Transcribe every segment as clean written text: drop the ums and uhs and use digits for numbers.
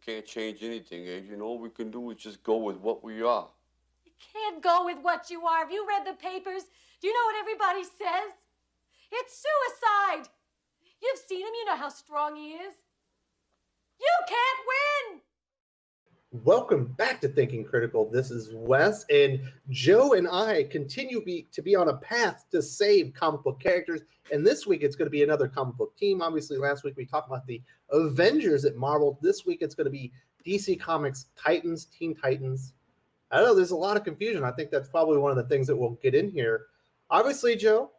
can't change anything, Age. And all we can do is just go with what we are. You can't go with what you are. Have you read the papers? Do you know what everybody says? It's suicide. You've seen him. You know how strong he is. You can't win. Welcome back to Thinking Critical. This is Wes, and Joe and I continue to be on a path to save comic book characters, and this week it's going to be another comic book team. Obviously, last week we talked about the Avengers at Marvel. This week it's going to be DC Comics Titans, Teen Titans. I don't know, there's a lot of confusion. I think that's probably one of the things that we'll get in here. Obviously, Joe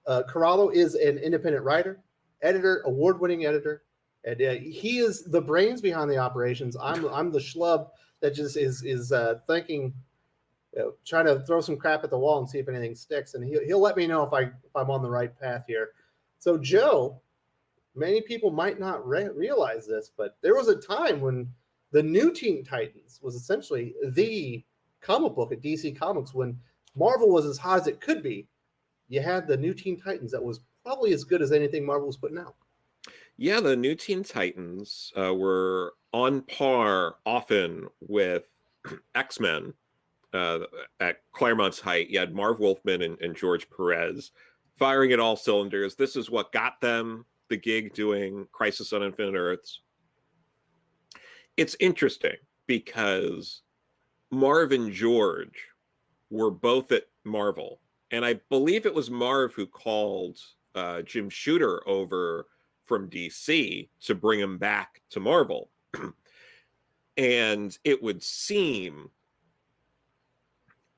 Corallo is an independent writer, editor, award-winning editor. And he is the brains behind the operations. I'm the schlub that just is thinking, trying to throw some crap at the wall and see if anything sticks. And he'll let me know if I'm on the right path here. So Joe, many people might not realize this, but there was a time when the new Teen Titans was essentially the comic book at DC Comics. When Marvel was as hot as it could be, you had the new Teen Titans that was probably as good as anything Marvel was putting out. Yeah, the new Teen Titans were on par often with X-Men at Claremont's height. You had Marv Wolfman and George Perez firing at all cylinders. This is what got them the gig doing Crisis on Infinite Earths. It's interesting because Marv and George were both at Marvel. And I believe it was Marv who called Jim Shooter over from DC to bring him back to Marvel. And it would seem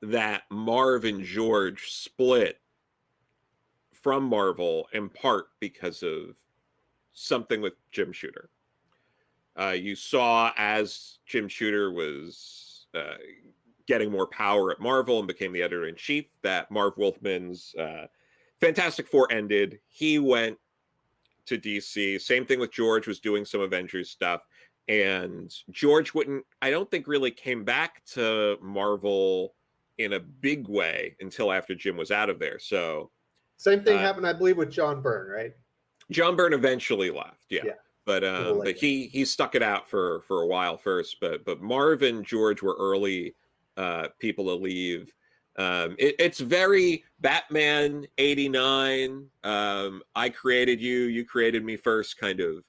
that Marv and George split from Marvel in part because of something with Jim Shooter. You saw as Jim Shooter was getting more power at Marvel and became the editor-in-chief that Marv Wolfman's Fantastic Four ended. He went to DC. Same thing with George, was doing some Avengers stuff. And George I don't think really came back to Marvel in a big way until after Jim was out of there. So same thing happened, I believe, with John Byrne, right? John Byrne eventually left. Yeah. But he stuck it out for a while first. But Marv and George were early people to leave. It's very Batman 89. I created you, you created me first kind of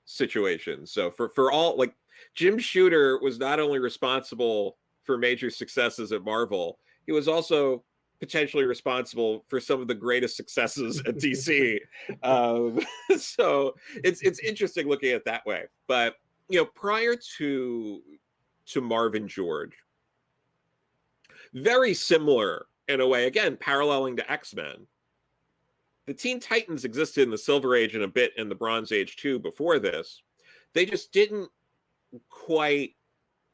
situation. So for all, like, Jim Shooter was not only responsible for major successes at Marvel, he was also potentially responsible for some of the greatest successes at DC. So it's interesting looking at it that way. But prior to Marv and George, very similar in a way, again, paralleling to X-Men. The Teen Titans existed in the Silver Age and a bit in the Bronze Age too before this. They just didn't quite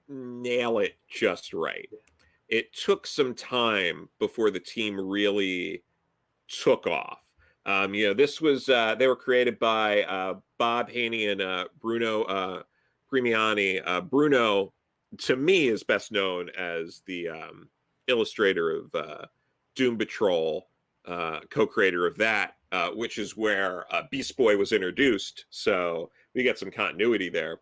nail it just right. It took some time before the team really took off. This was, they were created by Bob Haney and Bruno Grimiani. Bruno, to me, is best known as the illustrator of Doom Patrol, co-creator of that, which is where Beast Boy was introduced. So we get some continuity there.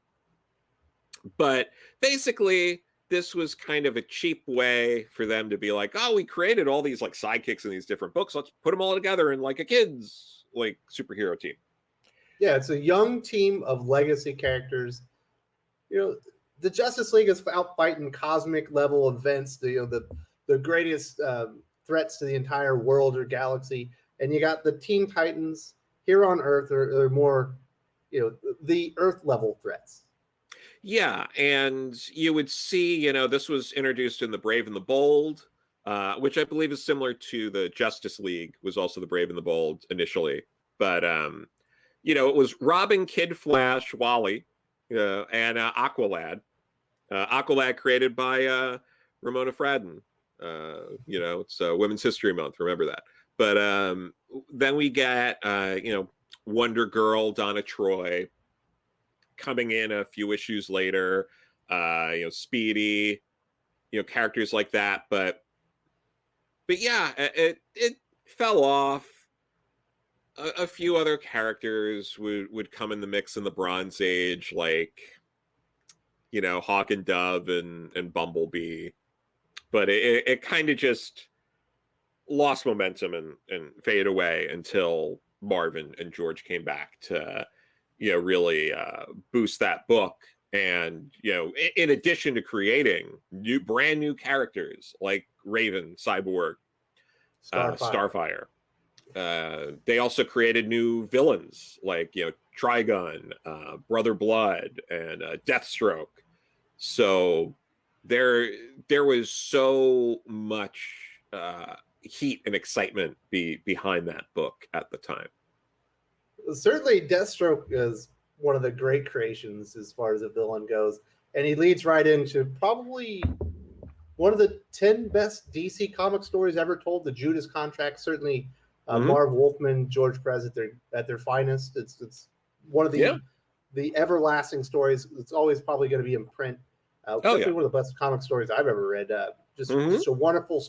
But basically, this was kind of a cheap way for them to be like, oh, we created all these like sidekicks in these different books. Let's put them all together in like a kid's like superhero team. Yeah, it's a young team of legacy characters. The Justice League is out fighting cosmic level events, the greatest threats to the entire world or galaxy. And you got the Teen Titans here on Earth are more, the Earth level threats. Yeah, and you would see, this was introduced in The Brave and the Bold, which I believe is similar to the Justice League, was also The Brave and the Bold initially. But, it was Robin, Kid, Flash, Wally, and Aqualad. Aqualad created by Ramona Fradden. It's Women's History Month, remember that. But then we get, Wonder Girl, Donna Troy, coming in a few issues later, Speedy, characters like that. But yeah, it fell off. A few other characters would come in the mix in the Bronze Age, like you know, Hawk and Dove and Bumblebee, but it kind of just lost momentum and faded away until Marvin and George came back to, you know, really boost that book. And, you know, in addition to creating brand new characters like Raven, Cyborg, Starfire, they also created new villains like, you know, Trigun, Brother Blood, and Deathstroke. So there was so much heat and excitement behind that book at the time. Certainly, Deathstroke is one of the great creations as far as a villain goes, and he leads right into probably one of the 10 best DC comic stories ever told. The Judas Contract, certainly. Marv Wolfman, George Perez at their finest. It's one of the everlasting stories. It's always probably going to be in print. One of the best comic stories I've ever read. Just a wonderful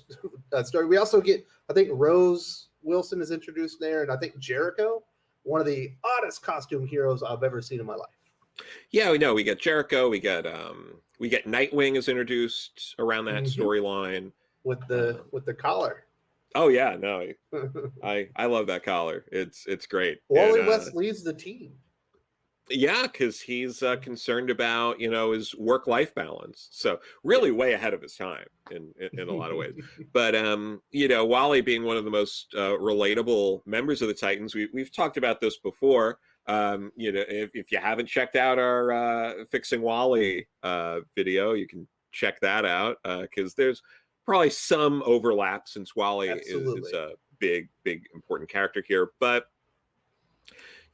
story. We also get, I think Rose Wilson is introduced there, and I think Jericho, one of the oddest costume heroes I've ever seen in my life. Yeah, we know. We get Jericho. We get Nightwing is introduced around that storyline with the collar. Oh yeah, no, I love that collar. It's great. Wally West leads the team. Yeah, because he's concerned about, you know, his work-life balance. So really way ahead of his time in a lot of ways. But you know, Wally being one of the most relatable members of the Titans, we've talked about this before. You know, if you haven't checked out our Fixing Wally video, you can check that out because there's probably some overlap since Wally is a big important character here. But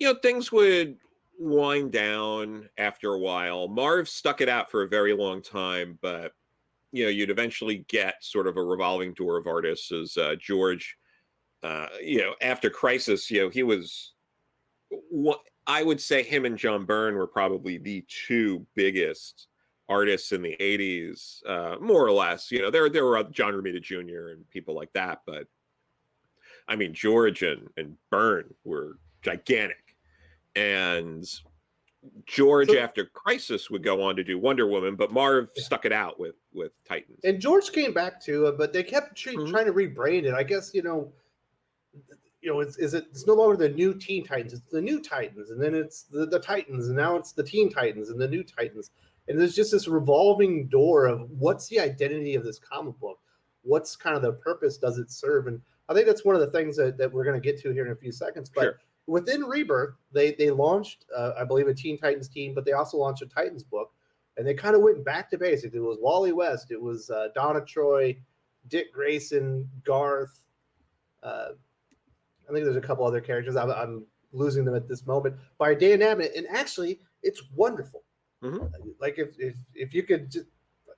you know, things would wind down after a while. Marv stuck it out for a very long time, but you know, you'd eventually get sort of a revolving door of artists as George, you know, after Crisis, you know, he was what I would say him and John Byrne were probably the two biggest artists in the 80s, more or less. You know, there were John Romita Jr. and people like that, but I mean, George and Byrne were gigantic. And George, after Crisis, would go on to do Wonder Woman, but Marv stuck it out with Titans. And George came back to but they kept trying to rebrand it. I guess, you know, it's no longer the new Teen Titans, it's the new Titans, and then it's the Titans, and now it's the Teen Titans and the new Titans. And there's just this revolving door of what's the identity of this comic book? What's kind of the purpose does it serve? And I think that's one of the things that we're going to get to here in a few seconds. But within Rebirth, they launched, I believe, a Teen Titans team, but they also launched a Titans book. And they kind of went back to basics. It was Wally West. It was Donna Troy, Dick Grayson, Garth. I think there's a couple other characters. I'm losing them at this moment. By Dan Abnett. And actually, it's wonderful. Like if you could just,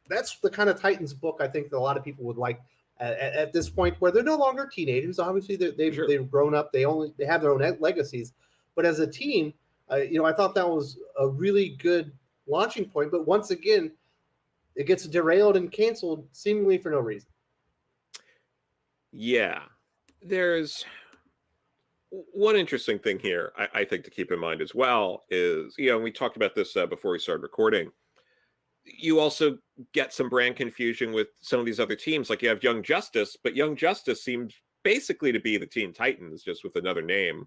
that's the kind of Titans book I think that a lot of people would like at this point, where they're no longer teenagers. Obviously, they've grown up. They have their own legacies. But as a team, you know, I thought that was a really good launching point. But once again, it gets derailed and canceled seemingly for no reason. Yeah, there's one interesting thing here I think to keep in mind as well is, you know, we talked about this before we started recording. You also get some brand confusion with some of these other teams. Like you have Young Justice, but Young Justice seems basically to be the Teen Titans, just with another name.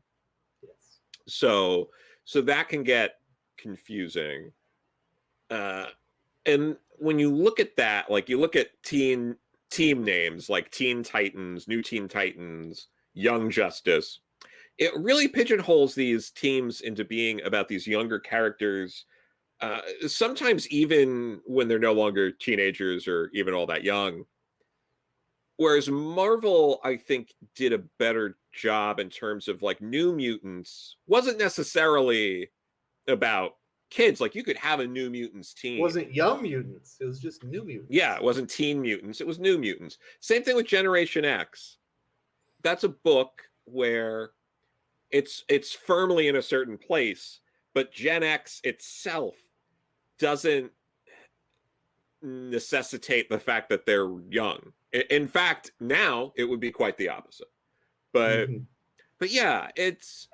Yes. So that can get confusing. And when you look at that, like you look at team names like Teen Titans, New Teen Titans, Young Justice, it really pigeonholes these teams into being about these younger characters, sometimes even when they're no longer teenagers or even all that young. Whereas Marvel, I think, did a better job in terms of like New Mutants wasn't necessarily about kids. Like you could have a New Mutants team. It wasn't Young Mutants. It was just New Mutants. Yeah, it wasn't Teen Mutants. It was New Mutants. Same thing with Generation X. That's a book where it's firmly in a certain place, but Gen X itself doesn't necessitate the fact that they're young. In fact, now it would be quite the opposite. But yeah, it's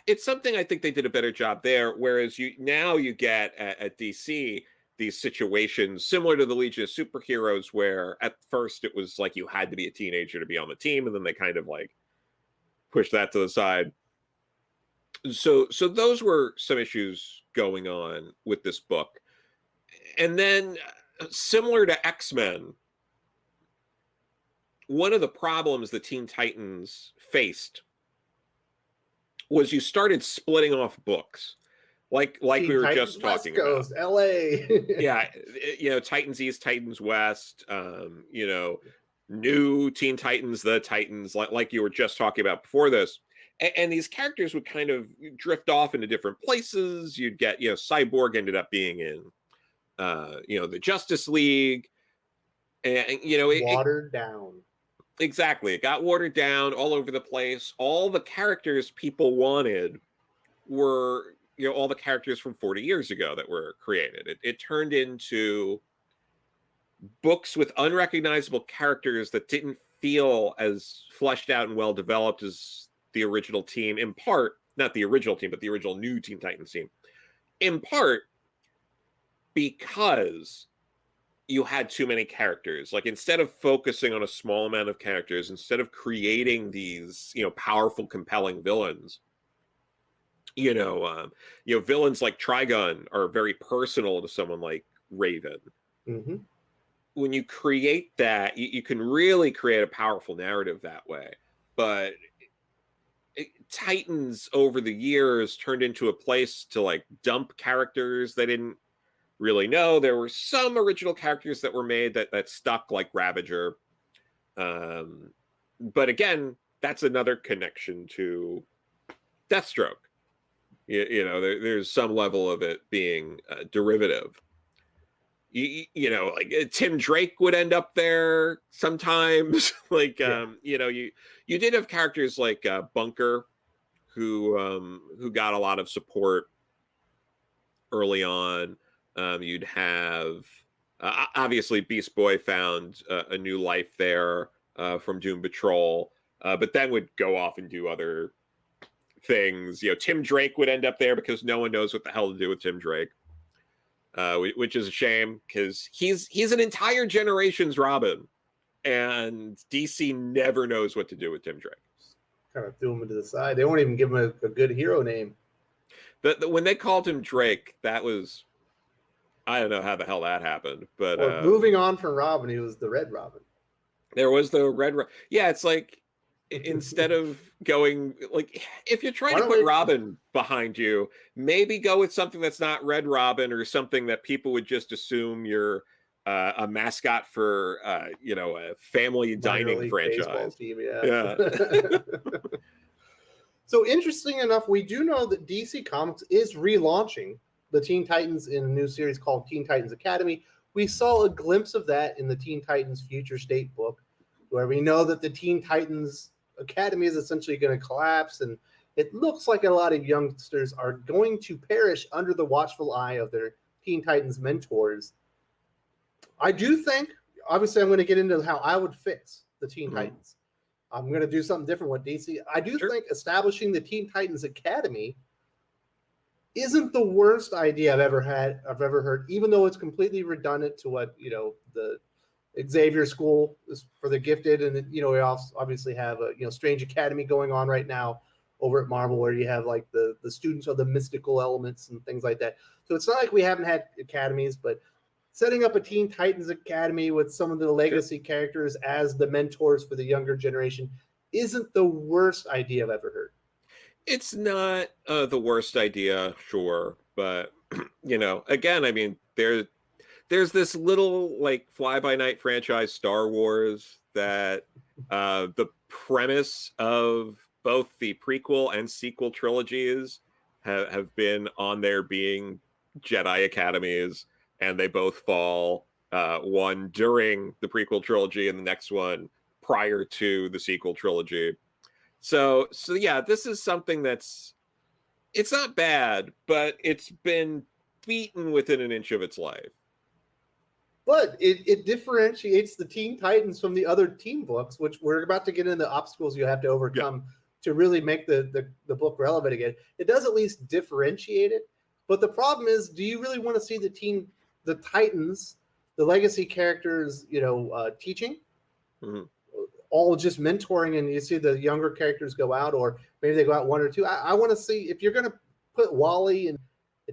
it's something I think they did a better job there. Whereas you get at DC these situations similar to the Legion of Superheroes, where at first it was like you had to be a teenager to be on the team, and then they kind of like pushed that to the side. So those were some issues going on with this book. And then similar to X-Men, one of the problems the Teen Titans faced was you started splitting off books. Like Teen we were Titans just talking West Coast, about. LA. Yeah, Titans East, Titans West, new Teen Titans, the Titans, like you were just talking about before this. And these characters would kind of drift off into different places. You'd get, Cyborg ended up being in, the Justice League. And, watered down. Exactly. It got watered down all over the place. All the characters people wanted were, all the characters from 40 years ago that were created. It turned into books with unrecognizable characters that didn't feel as fleshed out and well developed as the original team, in part, not the original team, but the original new Teen Titans team, in part because you had too many characters. Like, instead of focusing on a small amount of characters, instead of creating these, powerful, compelling villains, villains like Trigun are very personal to someone like Raven. Mm-hmm. When you create that, you can really create a powerful narrative that way. But Titans over the years turned into a place to like dump characters they didn't really know. There were some original characters that were made that stuck, like Ravager. But again, that's another connection to Deathstroke. There's some level of it being derivative. Like Tim Drake would end up there sometimes. Like, you did have characters like Bunker, who got a lot of support early on. You'd have obviously Beast Boy found a new life there from Doom Patrol, but then would go off and do other things. Tim Drake would end up there because no one knows what the hell to do with Tim Drake, which is a shame because he's an entire generation's Robin, and DC never knows what to do with Tim Drake. Kind of threw him to the side. They won't even give him a good hero name. When they called him Drake, that was, I don't know how the hell that happened. But moving on from Robin, he was the Red Robin. There was the Red Robin. Yeah, it's like, instead of going, like, if you're trying to put Robin behind you, maybe go with something that's not Red Robin, or something that people would just assume you're a mascot for, a family dining franchise. Team, yeah. So interesting enough, we do know that DC Comics is relaunching the Teen Titans in a new series called Teen Titans Academy. We saw a glimpse of that in the Teen Titans Future State book, where we know that the Teen Titans Academy is essentially going to collapse, and it looks like a lot of youngsters are going to perish under the watchful eye of their Teen Titans mentors. I do think, obviously, I'm going to get into how I would fix the Teen Titans. I'm going to do something different with DC. I do think establishing the Teen Titans Academy isn't the worst idea I've ever heard, even though it's completely redundant to what, the Xavier School is for the gifted, and we also obviously have a Strange Academy going on right now over at Marvel, where you have like the students of the mystical elements and things like that. So it's not like we haven't had academies, but setting up a Teen Titans Academy with some of the legacy characters as the mentors for the younger generation isn't the worst idea I've ever heard. It's not the worst idea, sure, but again, I mean, there's this little like fly-by-night franchise, Star Wars, that the premise of both the prequel and sequel trilogies have been on there being Jedi academies, and they both fall, one during the prequel trilogy and the next one prior to the sequel trilogy. So yeah, this is something it's not bad, but it's been beaten within an inch of its life. But it differentiates the Teen Titans from the other team books, which we're about to get into the obstacles you have to overcome to really make the book relevant again. It does at least differentiate it. But the problem is, do you really want to see the Titans, the legacy characters, teaching? Mm-hmm. All just mentoring, and you see the younger characters go out, or maybe they go out one or two. I want to see, if you're going to put Wally and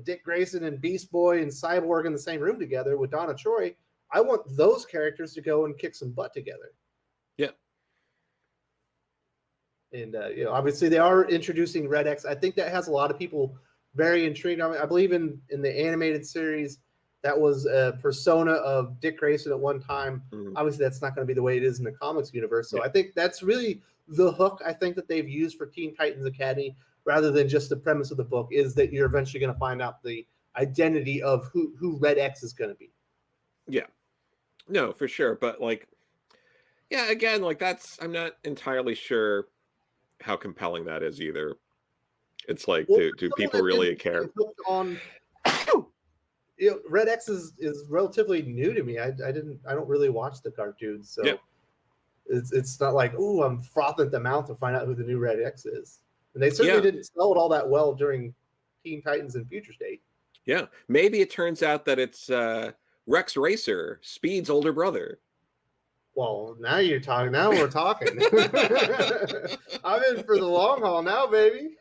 Dick Grayson and Beast Boy and Cyborg in the same room together with Donna Troy, I want those characters to go and kick some butt together. Yeah. And obviously they are introducing Red X. I think that has a lot of people very intrigued. I believe in the animated series, that was a persona of Dick Grayson at one time. Mm-hmm. Obviously, that's not going to be the way it is in the comics universe. So I think that's really the hook I think that they've used for Teen Titans Academy, rather than just the premise of the book, is that you're eventually going to find out the identity of who Red X is going to be. Yeah. No, for sure. But again, I'm not entirely sure how compelling that is either. It's like, do people really care? On Red X is relatively new to me. I don't really watch the cartoons, so it's not like, ooh, I'm frothing at the mouth to find out who the new Red X is. And they certainly didn't sell it all that well during Teen Titans and Future State. Yeah, maybe it turns out that it's Rex Racer, Speed's older brother. Well, now you're talking. Now we're talking. I'm in for the long haul now, baby.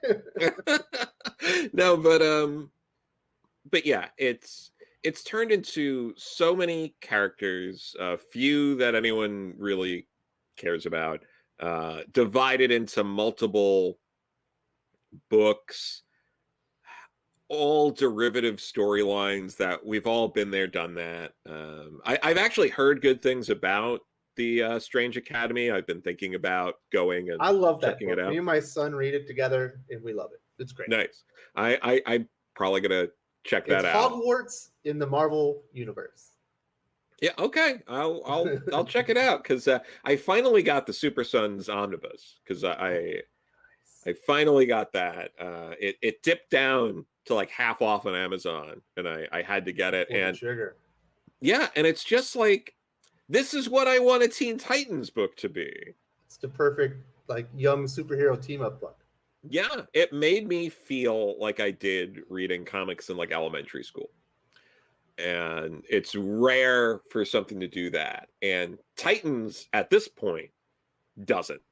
No, but yeah, it's turned into so many characters, few that anyone really cares about, divided into multiple books, all derivative storylines that we've all been there, done that. I've actually heard good things about the Strange Academy. I've been thinking about going and I love that checking book. it out. Me and my son read it together, and we love it. It's great. Nice. I'm probably gonna check that out. Hogwarts in the Marvel universe. Yeah. Okay. I'll check it out, because I finally got the Super Sons omnibus, because I finally got that. It dipped down to like half off on Amazon, and I had to get it. And sugar. Yeah, and it's just like, this is what I want a Teen Titans book to be. It's the perfect young superhero team up book. Yeah, it made me feel like I did reading comics in elementary school. And it's rare for something to do that. And Titans at this point doesn't.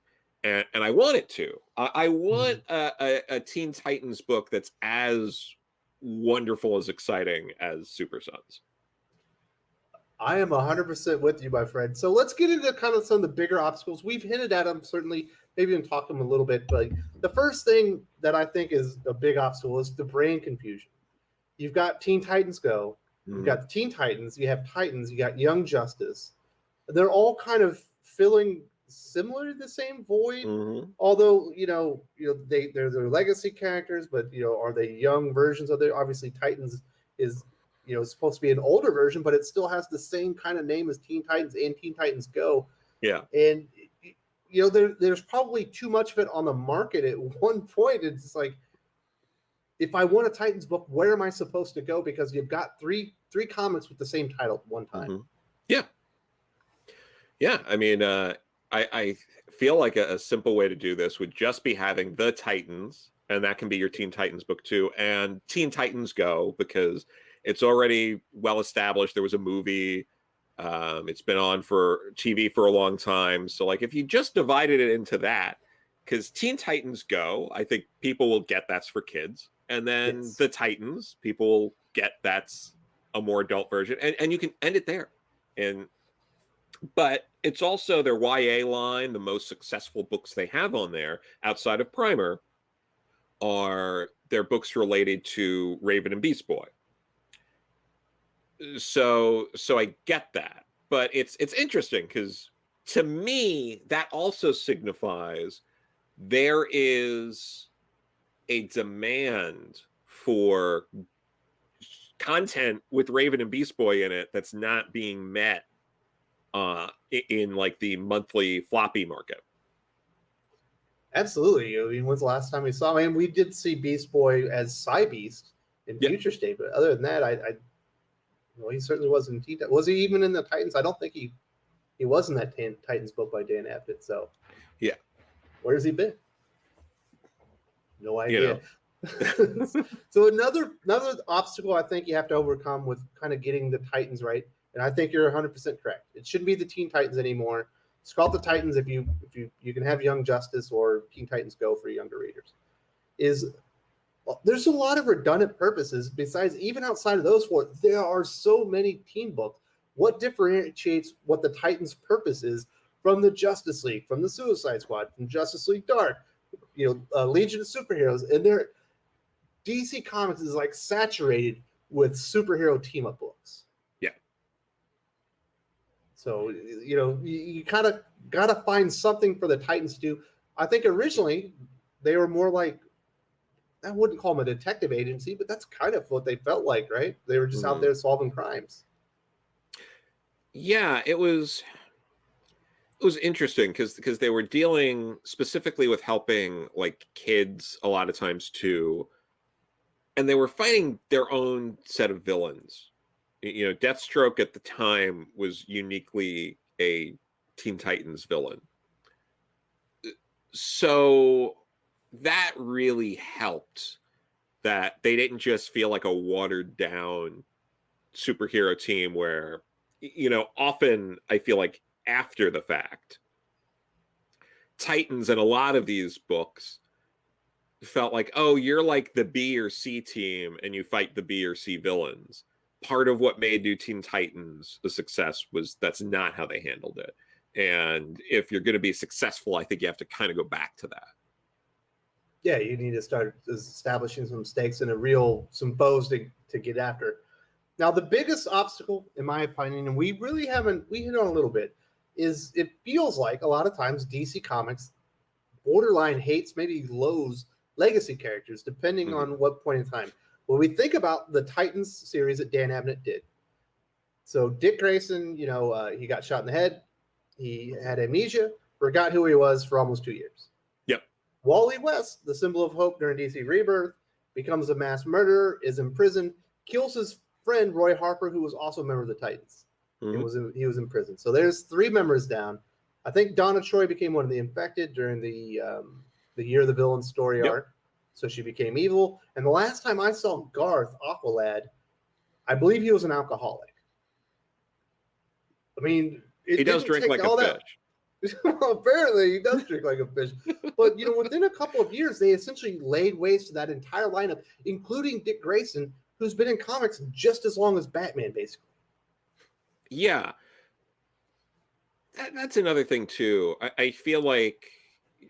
And I want it to. I want a Teen Titans book that's as wonderful, as exciting as Super Sons. I am 100% with you, my friend. So let's get into kind of some of the bigger obstacles. We've hinted at them, certainly, maybe even talked them a little bit. But the first thing that I think is a big obstacle is the brain confusion. You've got Teen Titans Go. You've got the Teen Titans. You have Titans. You got Young Justice. They're all kind of filling similar to the same void. Mm-hmm. Although, they're their legacy characters, but, are they young versions of their? Obviously, Titans is supposed to be an older version, but it still has the same kind of name as Teen Titans and Teen Titans Go. Yeah. And, there's probably too much of it on the market at one point. It's like, if I want a Titans book, where am I supposed to go? Because you've got three comics with the same title at one time. Mm-hmm. Yeah. Yeah. I mean, I feel like a simple way to do this would just be having the Titans, and that can be your Teen Titans book too, and Teen Titans Go, because it's already well established. There was a movie. It's been on for TV for a long time. So if you just divided it into that, because Teen Titans Go, I think people will get that's for kids. And then the Titans, people will get that's a more adult version. And you can end it there. But it's also their YA line. The most successful books they have on there, outside of Primer, are their books related to Raven and Beast Boy. So I get that, but it's interesting, because to me that also signifies there is a demand for content with Raven and Beast Boy in it that's not being met in the monthly floppy market. Absolutely. I mean, when's the last time we saw? I mean, we did see Beast Boy as Psy-Beast in Future State, but other than that, he certainly wasn't. Was he even in the Titans? I don't think he was in that Titans book by Dan Abnett. So, yeah, where's he been? No You idea. So another obstacle I think you have to overcome with kind of getting the Titans right, and I think you're 100% correct. It shouldn't be the Teen Titans anymore. It's called the Titans if you can have Young Justice or Teen Titans Go for younger readers. There's a lot of redundant purposes besides, even outside of those four, there are so many teen books. What differentiates what the Titans' purpose is from the Justice League, from the Suicide Squad, from Justice League Dark, Legion of Superheroes, and DC Comics is like saturated with superhero team up books. Yeah. So you kind of gotta find something for the Titans to do. I think originally they were more like, I wouldn't call them a detective agency, but that's kind of what they felt like, right? They were just out there solving crimes. Yeah, it was interesting because they were dealing specifically with helping like kids a lot of times too, and they were fighting their own set of villains. Deathstroke at the time was uniquely a Teen Titans villain, so that really helped that they didn't just feel like a watered down superhero team where, often I feel like after the fact, Titans in a lot of these books felt like, oh, you're like the B or C team and you fight the B or C villains. Part of what made New Teen Titans a success was that's not how they handled it. And if you're going to be successful, I think you have to kind of go back to that. Yeah, you need to start establishing some stakes and some foes to get after. Now, the biggest obstacle, in my opinion, and we hit on a little bit, is it feels like a lot of times DC Comics borderline hates, maybe loathes legacy characters, depending on what point in time. When we think about the Titans series that Dan Abnett did, so Dick Grayson, he got shot in the head, he had amnesia, forgot who he was for almost 2 years. Wally West, the symbol of hope during DC Rebirth, becomes a mass murderer, is in prison, kills his friend Roy Harper, who was also a member of the Titans. He was in prison. So there's 3 members down. I think Donna Troy became one of the infected during the Year of the Villain story arc. So she became evil. And the last time I saw Garth Aqualad, I believe he was an alcoholic. I mean, he does drink like a fish. Apparently, he does drink like a fish. But, within a couple of years, they essentially laid waste to that entire lineup, including Dick Grayson, who's been in comics just as long as Batman, basically. Yeah. That's another thing, too. I feel like,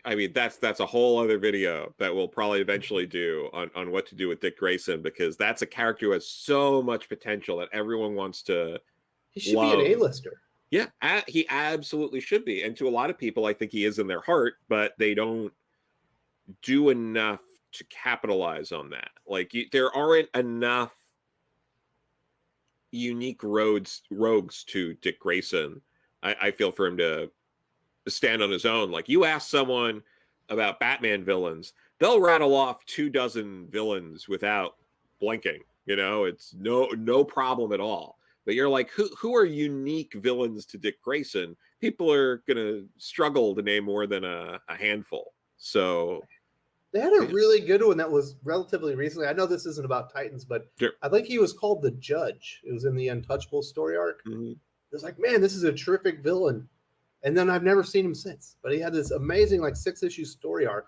that's a whole other video that we'll probably eventually do on what to do with Dick Grayson, because that's a character who has so much potential that everyone wants to He should be an A-lister. Yeah, he absolutely should be. And to a lot of people, I think he is in their heart, but they don't do enough to capitalize on that. Like, there aren't enough unique rogues to Dick Grayson, I feel, for him to stand on his own. Like, you ask someone about Batman villains, they'll rattle off 24 villains without blinking. It's no problem at all. But you're like, who are unique villains to Dick Grayson? People are going to struggle to name more than a handful. So they had a really good one that was relatively recently. I know this isn't about Titans, but sure. I think he was called the Judge. It was in the Untouchable story arc. It was like, man, this is a terrific villain. And then I've never seen him since. But he had this amazing 6-issue story arc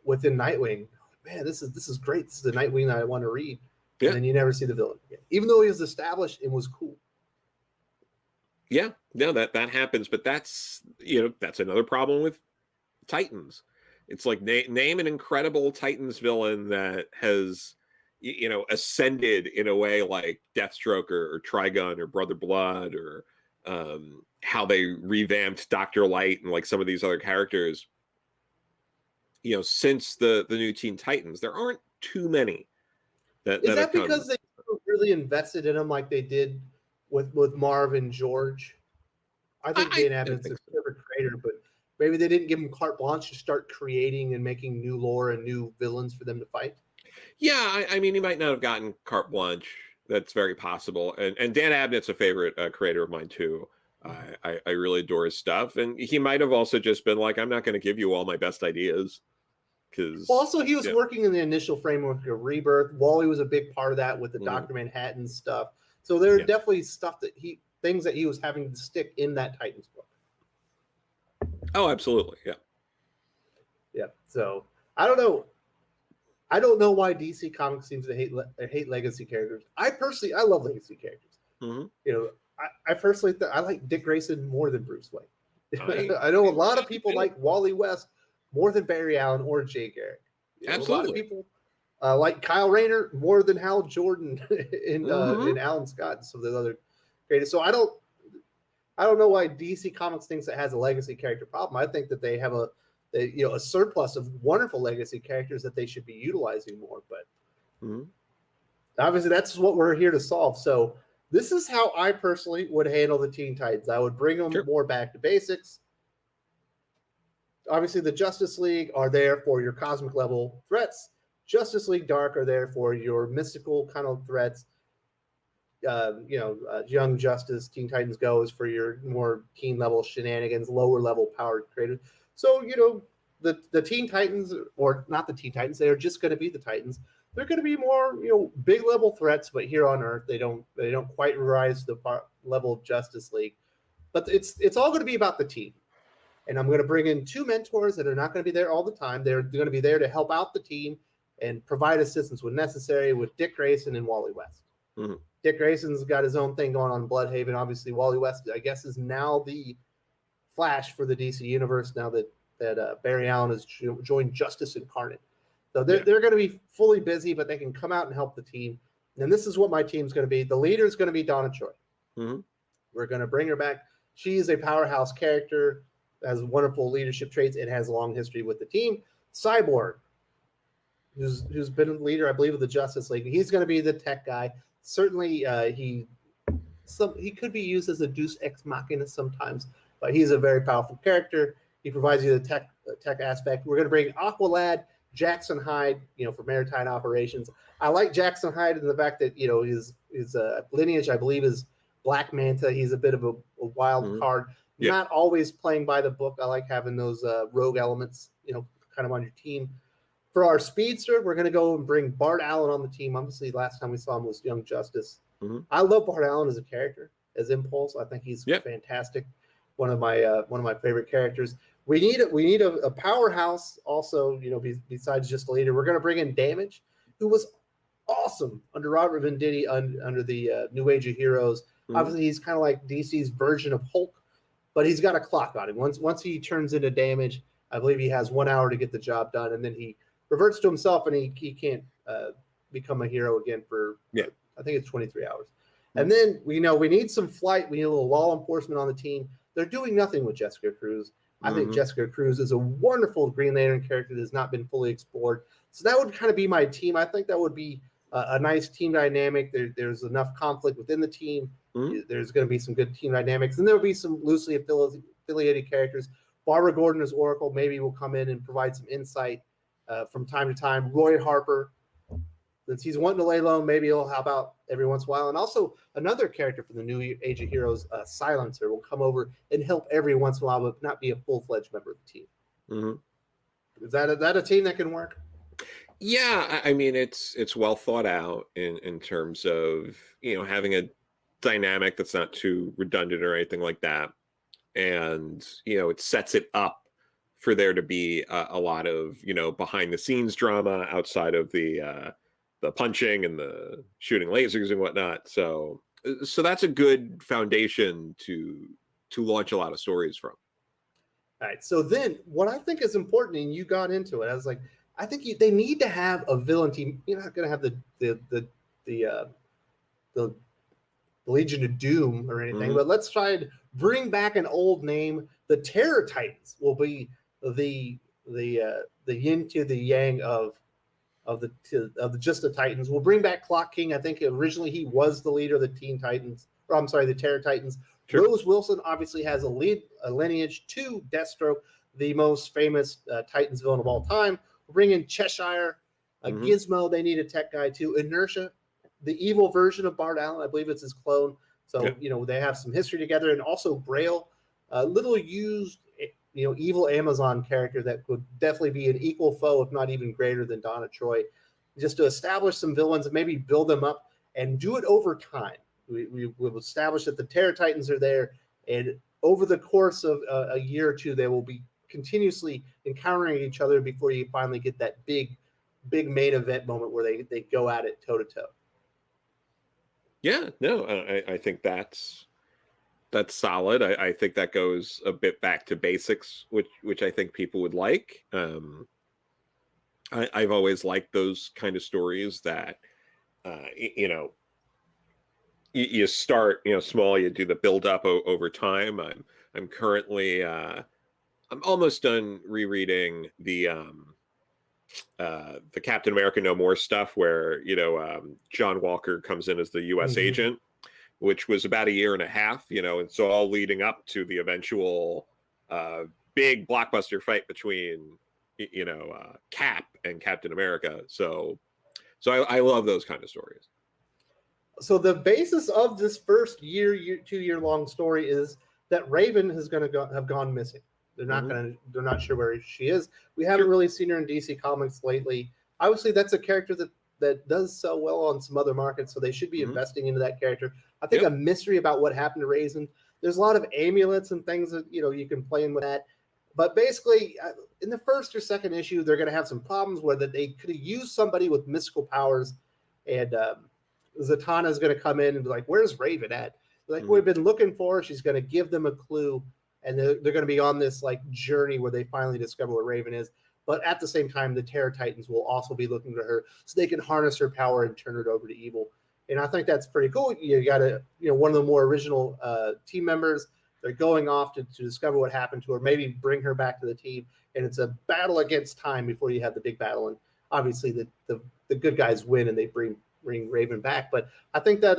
within Nightwing. Man, this is great. This is the Nightwing that I want to read. Yeah. And then you never see the villain again, even though he was established and was cool. Yeah, no, that happens, but that's another problem with Titans. It's like name an incredible Titans villain that has ascended in a way like Deathstroke or Trigun or Brother Blood, or how they revamped Dr. Light and like some of these other characters. Since the new Teen Titans, there aren't too many. Is that because they really invested in them like they did with Marv and George? I think Dan Abnett's a clever creator, but maybe they didn't give him carte blanche to start creating and making new lore and new villains for them to fight. Yeah, I mean, he might not have gotten carte blanche. That's very possible. And Dan Abnett's a favorite creator of mine too. I really adore his stuff, and he might have also just been like, I'm not going to give you all my best ideas. because also he was working in the initial framework of Rebirth. Wally was a big part of that with the Dr. Manhattan stuff. So there are definitely things that he was having to stick in that Titans book. Oh, absolutely, Yeah. So I don't know. I don't know why DC Comics seems to hate legacy characters. I love legacy characters. You know, I personally I like Dick Grayson more than Bruce Wayne. I know a lot of people like Wally West more than Barry Allen or Jay Garrick. Absolutely. A lot of people like Kyle Rayner more than Hal Jordan and Alan Scott and some of the other creators. So I don't know why DC Comics thinks it has a legacy character problem. I think that they have a surplus of wonderful legacy characters that they should be utilizing more. But obviously, that's what we're here to solve. So this is how I personally would handle the Teen Titans. I would bring them more back to basics. Obviously, the Justice League are there for your cosmic level threats. Justice League Dark are there for your mystical kind of threats. Young Justice, Teen Titans Go is for your more teen level shenanigans, lower level powered creators. So, the Teen Titans, or not the Teen Titans, they are just going to be the Titans. They're going to be more, big level threats, but here on Earth, they don't quite rise to the level of Justice League. But it's all going to be about the team. And I'm going to bring in 2 mentors that are not going to be there all the time. They're going to be there to help out the team and provide assistance when necessary with Dick Grayson and Wally West. Dick Grayson's got his own thing going on in Bloodhaven. Obviously, Wally West, I guess, is now the Flash for the DC universe now that Barry Allen has joined Justice Incarnate. So they're going to be fully busy, but they can come out and help the team. And this is what my team's going to be. The leader is going to be Donna Troy. We're going to bring her back. She's a powerhouse character, has wonderful leadership traits, and has a long history with the team. Cyborg, who's been a leader, I believe, of the Justice League. He's going to be the tech guy. Certainly, he could be used as a Deus Ex Machina sometimes, but he's a very powerful character. He provides you the tech aspect. We're going to bring Aqualad, Jackson Hyde, for maritime operations. I like Jackson Hyde in the fact that his lineage, I believe, is Black Manta. He's a bit of a wild card. Not always playing by the book. I like having those rogue elements, kind of on your team. For our speedster, we're going to go and bring Bart Allen on the team. Obviously, last time we saw him was Young Justice. I love Bart Allen as a character, as Impulse. I think he's fantastic. One of my favorite characters. We need a powerhouse also. Besides just a leader, we're going to bring in Damage, who was awesome under Robert Venditti under the New Age of Heroes. Obviously, he's kind of like DC's version of Hulk, but he's got a clock on him. Once he turns into Damage, I believe he has 1 hour to get the job done, and then he reverts to himself, and he can't become a hero again for I think it's 23 hours. And then we need some flight. We need a little law enforcement on the team. They're doing nothing with Jessica Cruz. I think Jessica Cruz is a wonderful Green Lantern character that has not been fully explored. So that would kind of be my team. I think that would be a nice team dynamic. There's enough conflict within the team. There's going to be some good team dynamics, and there'll be some loosely affiliated characters. Barbara Gordon as Oracle maybe will come in and provide some insight from time to time. Roy Harper, since he's wanting to lay low, maybe he'll help out every once in a while. And also another character from the New Age of Heroes, Silencer, will come over and help every once in a while, but not be a full-fledged member of the team. Is that a team that can work? Yeah, I mean, it's well thought out in terms of having a dynamic that's not too redundant or anything like that, and it sets it up for there to be a lot of behind the scenes drama outside of the punching and the shooting lasers and whatnot. So that's a good foundation to launch a lot of stories from. All right. So then what I think is important, and you got into it, I was like, I think they need to have a villain team. You're not going to have the Legion of Doom or anything, but let's try and bring back an old name. The Terror Titans will be the yin to the yang of the Titans. We'll bring back Clock King. I think originally he was the leader of the the Terror Titans. Sure. Rose Wilson obviously has a lineage to Deathstroke, the most famous Titans villain of all time. We'll bring in Cheshire, Gizmo. They need a tech guy too. Inertia, the evil version of Bart Allen. I believe it's his clone. So they have some history together, and also Braille, little used evil Amazon character that could definitely be an equal foe, if not even greater than Donna Troy, just to establish some villains and maybe build them up and do it over time. We will establish that the Terror Titans are there, and over the course of a year or two, they will be continuously encountering each other before you finally get that big main event moment where they go at it toe to toe. Yeah, no, I think that's solid. I think that goes a bit back to basics, which I think people would like. I've always liked those kind of stories that, you start, small, you do the build up over time. I'm currently, I'm almost done rereading the Captain America No More stuff where, John Walker comes in as the U.S. agent, which was about a year and a half, and it's all leading up to the eventual big blockbuster fight between, Cap and Captain America. So I love those kind of stories. So the basis of this first 2-year long story is that Raven is going to have gone missing. They're not sure where she is. We haven't really seen her in DC Comics lately. Obviously, that's a character that does sell well on some other markets, so they should be investing into that character. I think a mystery about what happened to Raven. There's a lot of amulets and things that you can play in with that. But basically, in the first or second issue, they're going to have some problems where they could have used somebody with mystical powers, and Zatanna is going to come in and be like, "Where's Raven at?" Like, we've been looking for her. She's going to give them a clue, and they're going to be on this journey where they finally discover where Raven is. But at the same time, the Terror Titans will also be looking to her so they can harness her power and turn it over to evil. And I think that's pretty cool. You got one of the more original team members. They're going off to discover what happened to her, maybe bring her back to the team. And it's a battle against time before you have the big battle. And obviously the good guys win and they bring Raven back. But I think that,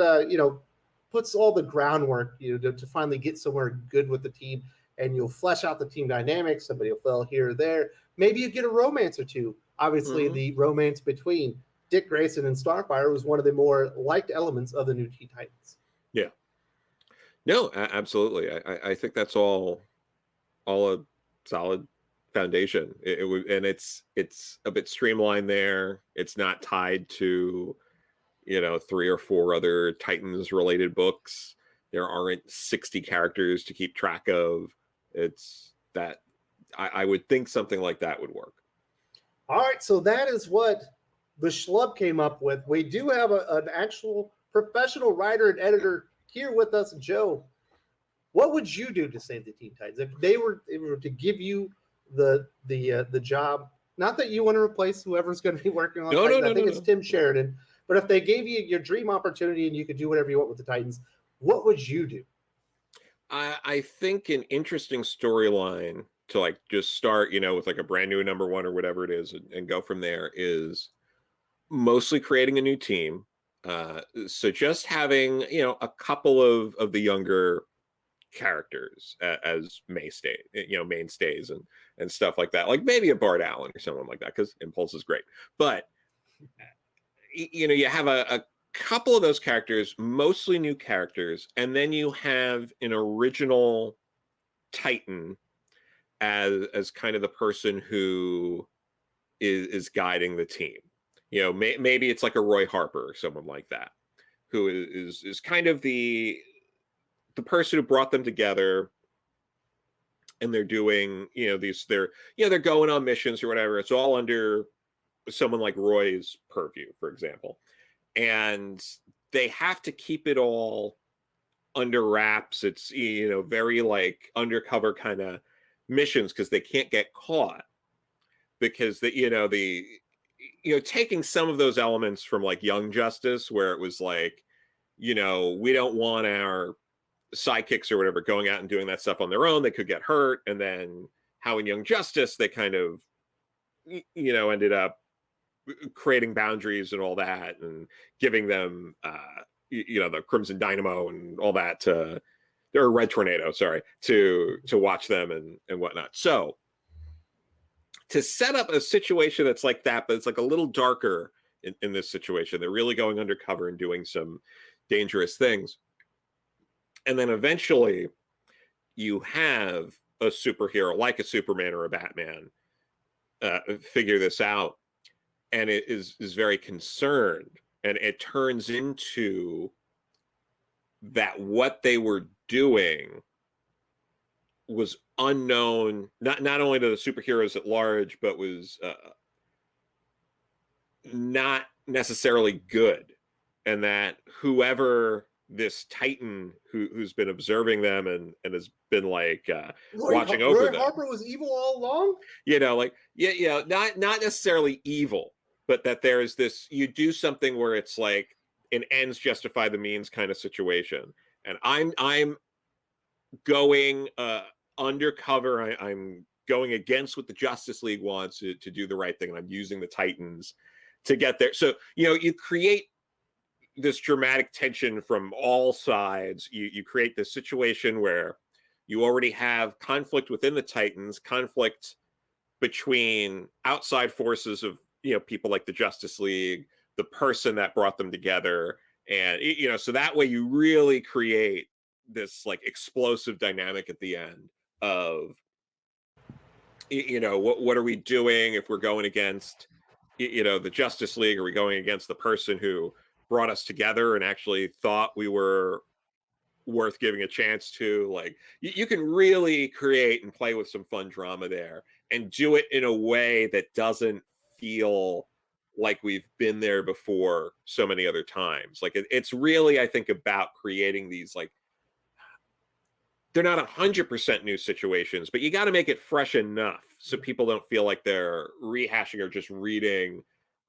puts all the groundwork, to finally get somewhere good with the team. And you'll flesh out the team dynamics. Somebody will fail here or there. Maybe you get a romance or two. Obviously, the romance between Dick Grayson and Starfire was one of the more liked elements of the new Teen Titans. Yeah. No, absolutely. I think that's all a solid foundation. And it's a bit streamlined there. It's not tied to 3 or 4 other Titans related books. There aren't 60 characters to keep track of. It's that I would think something like that would work. All right, so that is what the Schlub came up with. We do have an actual professional writer and editor here with us, Joe. What would you do to save the Teen Titans if they were to give you the job? Not that you want to replace whoever's going to be working on Titans. I think it's Tim Sheridan. But if they gave you your dream opportunity and you could do whatever you want with the Titans, what would you do? I think an interesting storyline to just start, with a brand new number 1 or whatever it is and go from there is mostly creating a new team. So just having, a couple of the younger characters as mainstays and stuff like that. Like maybe a Bart Allen or someone like that, because Impulse is great. But, you have a couple of those characters, mostly new characters, and then you have an original Titan as kind of the person who is guiding the team. Maybe it's like a Roy Harper or someone like that, who is kind of the person who brought them together, and they're doing they're going on missions or whatever. It's all under someone like Roy's purview, for example, and they have to keep it all under wraps. It's very undercover kind of missions because they can't get caught, because taking some of those elements from Young Justice, where it was we don't want our sidekicks or whatever going out and doing that stuff on their own. They could get hurt. And then how in Young Justice they kind of ended up creating boundaries and all that, and giving them the Crimson Dynamo and all that or Red Tornado, sorry, to watch them and whatnot. So to set up a situation that's like that, but it's a little darker in this situation, they're really going undercover and doing some dangerous things. And then eventually you have a superhero like a Superman or a Batman figure this out, and it is very concerned, and it turns into that what they were doing was unknown, not only to the superheroes at large, but was not necessarily good, and that whoever this Titan who's been observing them and has been like watching over Roy them. Harper was evil all along? Like not necessarily evil, but that there's this, you do something where it's like an ends justify the means kind of situation. And I'm going undercover. I'm going against what the Justice League wants to do the right thing, and I'm using the Titans to get there. So you create this dramatic tension from all sides. You create this situation where you already have conflict within the Titans, conflict between outside forces of people like the Justice League, the person that brought them together, and so that way you really create this like explosive dynamic at the end of what are we doing if we're going against the Justice League? Are we going against the person who brought us together and actually thought we were worth giving a chance to? Like you can really create and play with some fun drama there, and do it in a way that doesn't feel like we've been there before so many other times. Like it's really, I think, about creating these, like, they're not 100% new situations, but you got to make it fresh enough so people don't feel like they're rehashing or just reading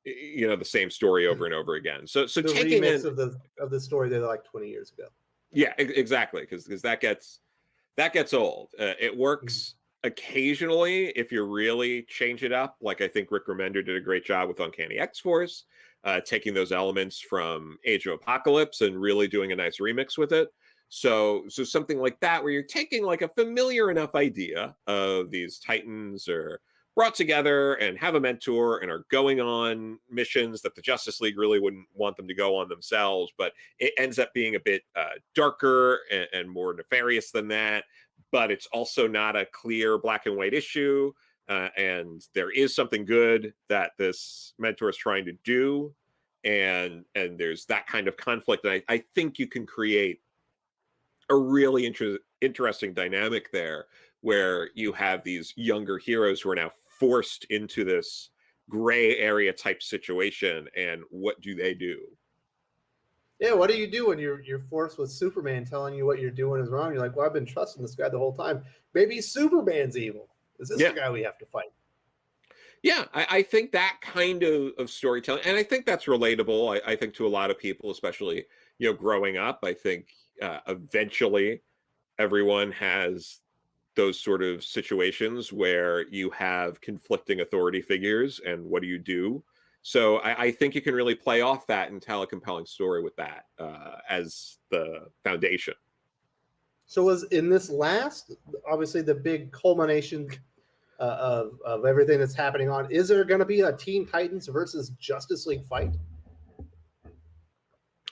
the same story over and over again. So the taking remix of the story they like 20 years ago. Yeah, exactly, because that gets old. It works occasionally if you really change it up. Like I think Rick Remender did a great job with Uncanny X-Force, taking those elements from Age of Apocalypse and really doing a nice remix with it. So something like that, where you're taking like a familiar enough idea of these Titans are brought together and have a mentor and are going on missions that the Justice League really wouldn't want them to go on themselves, but it ends up being a bit darker and more nefarious than that. But it's also not a clear black and white issue, and there is something good that this mentor is trying to do, and there's that kind of conflict. And I think you can create a really interesting dynamic there, where you have these younger heroes who are now forced into this gray area type situation, and what do they do? Yeah, what do you do when you're forced with Superman telling you what you're doing is wrong? You're like, well, I've been trusting this guy the whole time. Maybe Superman's evil. Is this the guy we have to fight? Yeah, I think that kind of storytelling, and I think that's relatable. I think to a lot of people, especially growing up. I think eventually everyone has those sort of situations where you have conflicting authority figures, and what do you do? So I think you can really play off that and tell a compelling story with that as the foundation. So was in this last, obviously the big culmination of everything that's happening on, is there going to be a Teen Titans versus Justice League fight?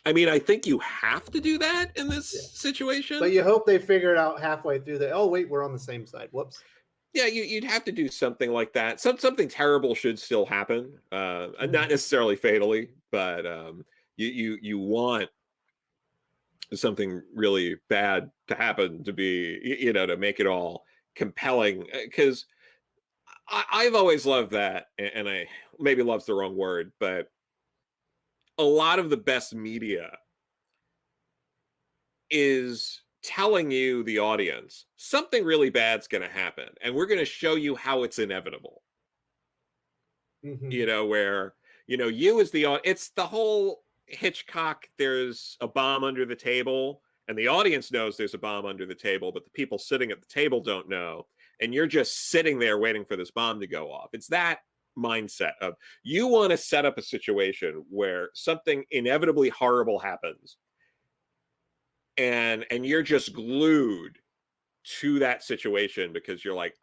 I mean, I think you have to do that in this situation. But you hope they figure it out halfway through that, oh, wait, we're on the same side. Whoops. Yeah, you'd have to do something like that. Something terrible should still happen. Not necessarily fatally, but you want something really bad to happen to be, to make it all compelling. Because I've always loved that, and I maybe love's the wrong word, but a lot of the best media is telling you, the audience, something really bad's going to happen, and we're going to show you how it's inevitable. Where you as the it's the whole Hitchcock, there's a bomb under the table, and the audience knows there's a bomb under the table, but the people sitting at the table don't know, and you're just sitting there waiting for this bomb to go off. It's that mindset of, you want to set up a situation where something inevitably horrible happens, and you're just glued to that situation because you're like,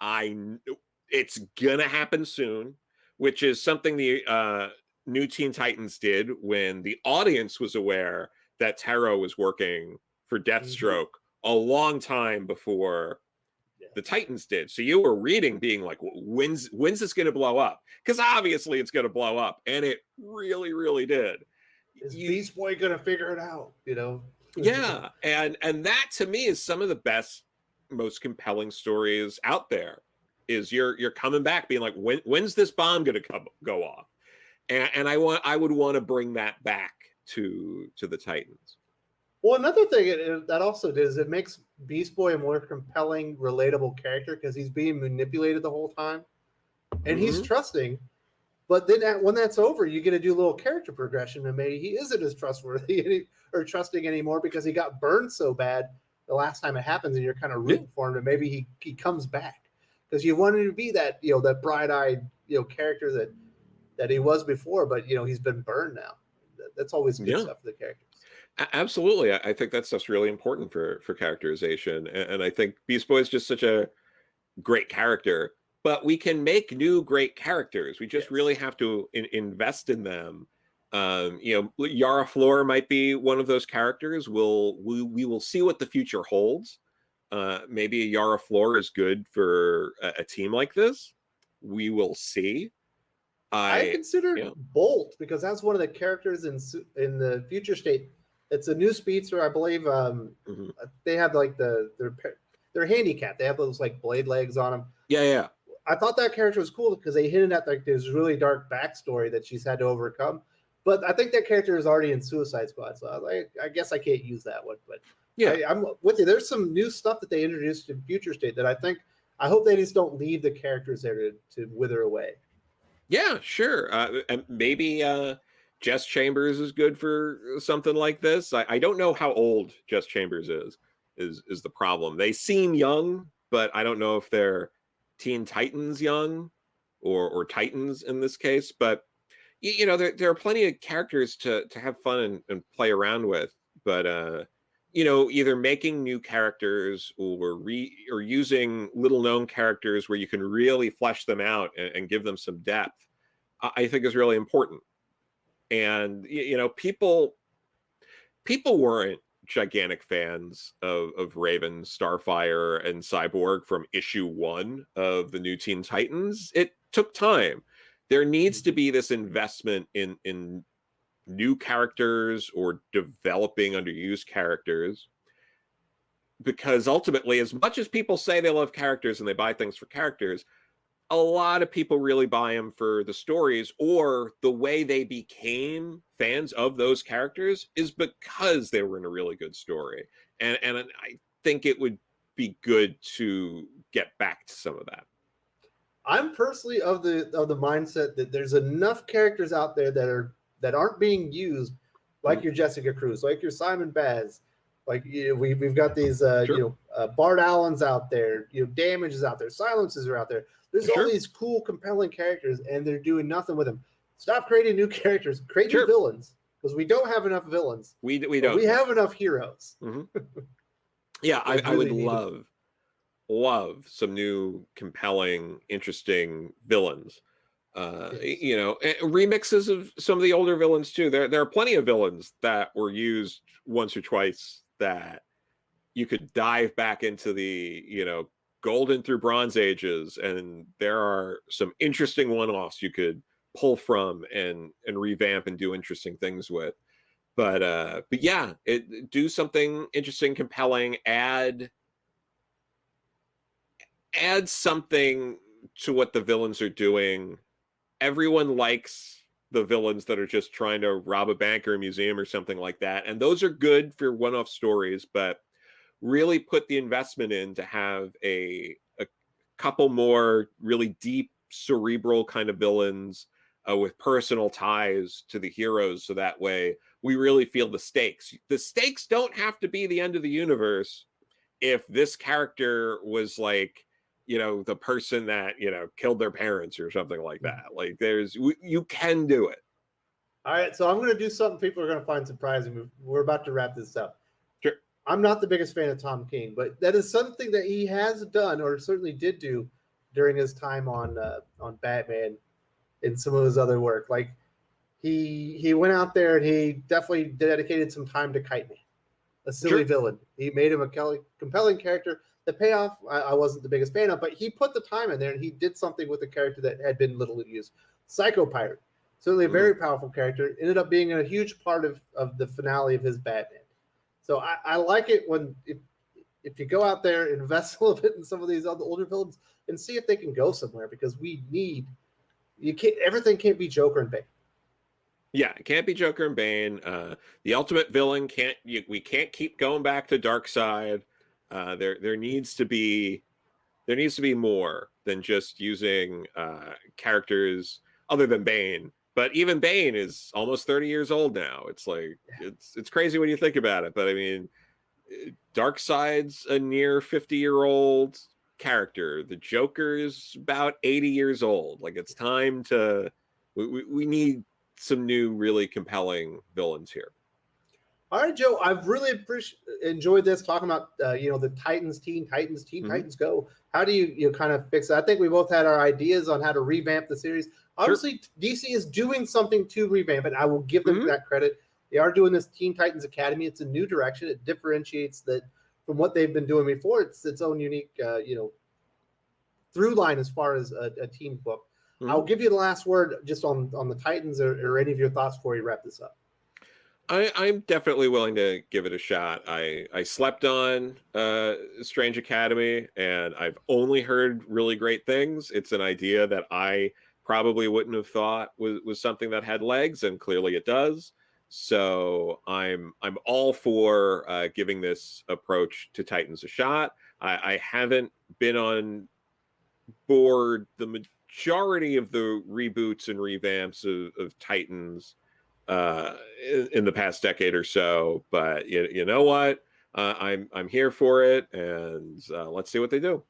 it's gonna happen soon, which is something the new Teen Titans did when the audience was aware that Taro was working for Deathstroke a long time before the Titans did. So you were reading being like, when's this going to blow up? Because obviously it's going to blow up. And it really, really did. Is Beast Boy going to figure it out? Yeah. And that to me is some of the best, most compelling stories out there. Is you're coming back being like, when's this bomb going to go off? And I would want to bring that back to the Titans. Well, another thing that also does, it makes Beast Boy a more compelling, relatable character because he's being manipulated the whole time, and he's trusting. But then when that's over, you get to do a little character progression, and maybe he isn't as trustworthy or trusting anymore because he got burned so bad the last time it happens, and you're kind of rooting for him, and maybe he comes back because you wanted to be that that bright-eyed character that he was before, but he's been burned now. That's always good stuff for the characters. Absolutely. I think that stuff's really important for characterization. And I think Beast Boy is just such a great character, but we can make new great characters. We just really have to invest in them. Yara Flor might be one of those characters. We will see what the future holds. Maybe Yara Flor is good for a team like this. We will see. I consider Bolt because that's one of the characters in the future state. It's a new speedster, I believe. They have like they're handicapped. They have those like blade legs on them. Yeah. I thought that character was cool because they hinted at like this really dark backstory that she's had to overcome. But I think that character is already in Suicide Squad, so I guess I can't use that one. But I'm with you. There's some new stuff that they introduced in Future State that I hope they just don't leave the characters there to wither away. Yeah, sure. And maybe Jess Chambers is good for something like this. I don't know how old Jess Chambers is the problem. They seem young, but I don't know if they're Teen Titans young or Titans in this case. But there are plenty of characters to have fun and play around with. But either making new characters or using little known characters where you can really flesh them out and give them some depth, I think is really important. And people weren't gigantic fans of Raven, Starfire, and Cyborg from issue 1 of the new Teen Titans. It took time. There needs to be this investment in new characters or developing underused characters, because ultimately, as much as people say they love characters and they buy things for characters, a lot of people really buy them for the stories, or the way they became fans of those characters is because they were in a really good story. And I think it would be good to get back to some of that. I'm personally of the mindset that there's enough characters out there that aren't being used, like your Jessica Cruz, like your Simon Baz, like we've got these Bart Allen's out there, Damage is out there, Silences are out there. There's all these cool, compelling characters, and they're doing nothing with them. Stop creating new characters, create new villains, because we don't have enough villains. We don't. We have enough heroes. Yeah, I would love some new, compelling, interesting villains. Remixes of some of the older villains too. There are plenty of villains that were used once or twice that you could dive back into the Golden through Bronze Ages, and there are some interesting one-offs you could pull from and revamp and do interesting things with. But yeah, do something interesting, compelling, add something to what the villains are doing. Everyone likes the villains that are just trying to rob a bank or a museum or something like that, and those are good for one-off stories, but really put the investment in to have a couple more really deep, cerebral kind of villains with personal ties to the heroes, so that way we really feel the stakes. The stakes don't have to be the end of the universe if this character was like, the person that, killed their parents or something like that. Like you can do it. All right. So I'm going to do something people are going to find surprising. We're about to wrap this up. Sure. I'm not the biggest fan of Tom King, but that is something that he has done, or certainly did do, during his time on Batman and some of his other work. Like he went out there and he definitely dedicated some time to Kite Man, a silly villain. He made him a compelling character The payoff, I wasn't the biggest fan of, but he put the time in there and he did something with the character that had been little used. Psycho Pirate, certainly a very powerful character, ended up being a huge part of the finale of his Batman. So I like it when if you go out there, invest a little bit in some of these other older villains and see if they can go somewhere, because everything can't be Joker and Bane. Yeah, it can't be Joker and Bane. The ultimate villain we can't keep going back to Darkseid. There needs to be more than just using characters other than Bane. But even Bane is almost 30 years old now. It's like it's crazy when you think about it. But I mean, Darkseid's a near 50-year-old character. The Joker's about 80 years old. Like, it's time to we need some new, really compelling villains here. All right, Joe, I've really enjoyed this, talking about the Titans, Teen Titans, Titans Go. How do you kind of fix it? I think we both had our ideas on how to revamp the series. Obviously, DC is doing something to revamp it. I will give them that credit. They are doing this Teen Titans Academy. It's a new direction. It differentiates that from what they've been doing before. It's its own unique, through line as far as a teen book. I'll give you the last word just on the Titans, or any of your thoughts before you wrap this up. I'm definitely willing to give it a shot. I slept on Strange Academy, and I've only heard really great things. It's an idea that I probably wouldn't have thought was something that had legs, and clearly it does. So I'm all for giving this approach to Titans a shot. I haven't been on board the majority of the reboots and revamps of Titans in the past decade or so, but you know what? I'm here for it, and let's see what they do.